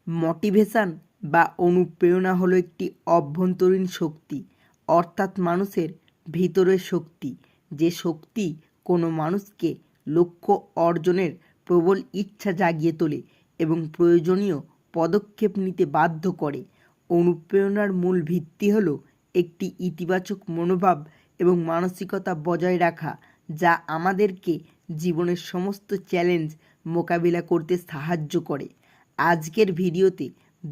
Motivation বা অনুপ্রেরণা হলো একটি অভ্যন্তরীণ শক্তি, অর্থাৎ মানুষের ভিতরের শক্তি, যে শক্তি কোনো মানুষকে লক্ষ্য অর্জনের প্রবল ইচ্ছা জাগিয়ে তোলে এবং প্রয়োজনীয় পদক্ষেপ নিতে বাধ্য করে। অনুপ্রেরণার মূল ভিত্তি হলো একটি ইতিবাচক মনোভাব এবং মানসিকতা বজায় রাখা, যা আমাদেরকে জীবনের সমস্ত চ্যালেঞ্জ মোকাবিলা করতে সাহায্য করে। আজকের ভিডিওতে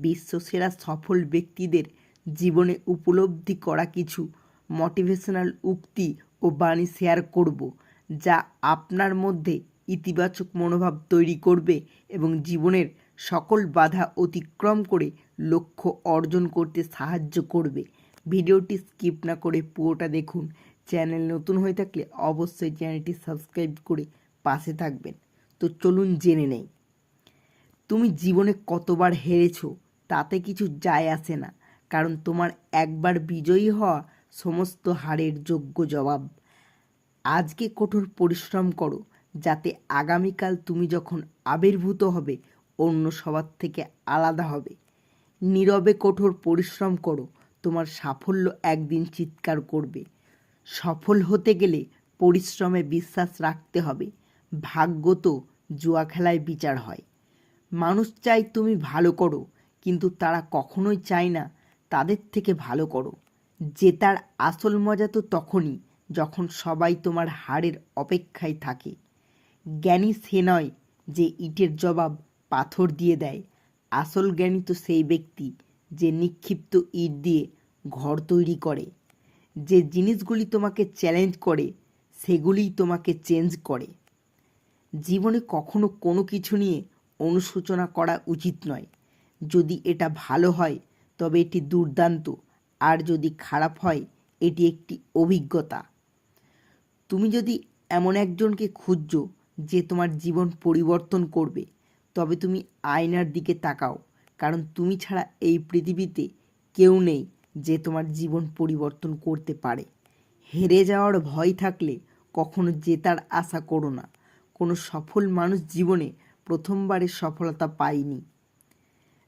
বিশ্বসেরা সফল ব্যক্তিদের জীবনে উপলব্ধি করা কিছু মোটিভেশনাল উক্তি ও বাণী শেয়ার করব, যা আপনার মধ্যে ইতিবাচক মনোভাব তৈরি করবে এবং জীবনের সকল বাধা অতিক্রম করে লক্ষ্য অর্জন করতে সাহায্য করবে। ভিডিওটি স্কিপ না করে পুরোটা দেখুন। চ্যানেল নতুন হয়ে থাকলে অবশ্যই চ্যানেলটি সাবস্ক্রাইব করে পাশে থাকবেন। তো চলুন জেনে নেই। তুমি জীবনে কতবার হেরেছো তাতে কিছু যায় আসে না, কারণ তোমার একবার বিজয়ী হওয়া সমস্ত হারের যোগ্য জবাব। আজকে কঠোর পরিশ্রম করো, যাতে আগামীকাল তুমি যখন আবির্ভূত হবে অন্য সবার থেকে আলাদা হবে। নীরবে কঠোর পরিশ্রম করো, তোমার সাফল্য একদিন চিৎকার করবে। সফল হতে গেলে পরিশ্রমে বিশ্বাস রাখতে হবে। ভাগ্য তো জুয়া খেলায় বিচার হয়। মানুষ চায় তুমি ভালো করো, কিন্তু তারা কখনোই চায় না তাদের থেকে ভালো করো। জেতার আসল মজা তো তখনই যখন সবাই তোমার হারের অপেক্ষায় থাকে। জ্ঞানী সে নয় যে ইটের জবাব পাথর দিয়ে দেয়, আসল জ্ঞানী তো সেই ব্যক্তি যে নিক্ষিপ্ত ইট দিয়ে ঘর তৈরি করে। যে জিনিসগুলি তোমাকে চ্যালেঞ্জ করে সেগুলিই তোমাকে চেঞ্জ করে। জীবনে কখনো কোনো কিছু নিয়ে অনুশোচনা করা উচিত নয়। যদি এটা ভালো হয় তবে এটি দুর্দান্ত, আর যদি খারাপ হয় এটি একটি অভিজ্ঞতা। তুমি যদি এমন একজনকে খুঁজছো যে তোমার জীবন পরিবর্তন করবে, তবে তুমি আয়নার দিকে তাকাও, কারণ তুমি ছাড়া এই পৃথিবীতে কেউ নেই যে তোমার জীবন পরিবর্তন করতে পারে। হেরে যাওয়ার ভয় থাকলে কখনো জেতার আশা করো না। কোনো সফল মানুষ জীবনে প্রথমবারের সফলতা পায়নি।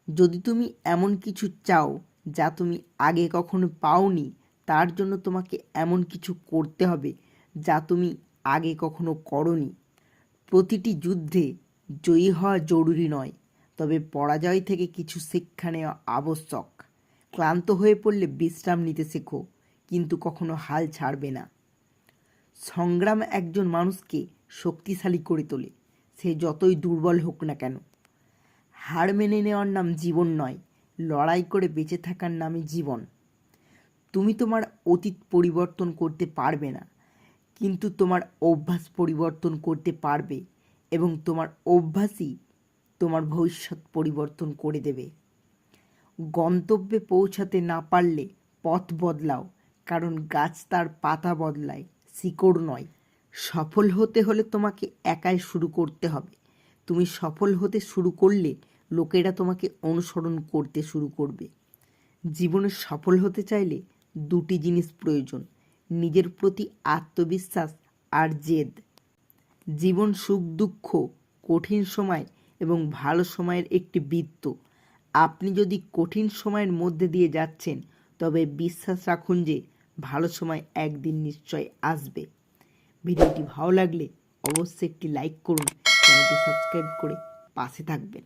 যদি তুমি এমন কিছু চাও যা তুমি আগে কখনো পাওনি, তার জন্য তোমাকে এমন কিছু করতে হবে যা তুমি আগে কখনো করনি। প্রতিটি যুদ্ধে জয়ী হওয়া জরুরি নয়, তবে পরাজয় থেকে কিছু শিক্ষা নেওয়া আবশ্যক। ক্লান্ত হয়ে পড়লে বিশ্রাম নিতে শেখো, কিন্তু কখনো হাল ছাড়বে না। সংগ্রাম একজন মানুষকে শক্তিশালী করে তোলে, সে যতই দুর্বল হোক না কেন। হার মেনে নেওয়ার নাম জীবন নয়, লড়াই করে বেঁচে থাকার নামই জীবন। তুমি তোমার অতীত পরিবর্তন করতে পারবে না, কিন্তু তোমার অভ্যাস পরিবর্তন করতে পারবে, এবং তোমার অভ্যাসই তোমার ভবিষ্যৎ পরিবর্তন করে দেবে। গন্তব্যে পৌঁছাতে না পারলে পথ বদলাও, কারণ গাছ তার পাতা বদলায়, শিকড় নয়। সফল হতে হলে তোমাকে একাই শুরু করতে হবে। তুমি সফল হতে শুরু করলে লোকেরা তোমাকে অনুসরণ করতে শুরু করবে। জীবনে সফল হতে চাইলে দুটি জিনিস প্রয়োজন: নিজের প্রতি আত্মবিশ্বাস আর জেদ। জীবন সুখ দুঃখ, কঠিন সময় এবং ভালো সময়ের একটি বৃত্ত। আপনি যদি কঠিন সময়ের মধ্যে দিয়ে যাচ্ছেন, তবে বিশ্বাস রাখুন যে ভালো সময় একদিন নিশ্চয় আসবে। ভিডিওটি ভালো লাগলে অবশ্যই একটি লাইক করুন, চ্যানেলটি সাবস্ক্রাইব করে পাশে থাকবেন।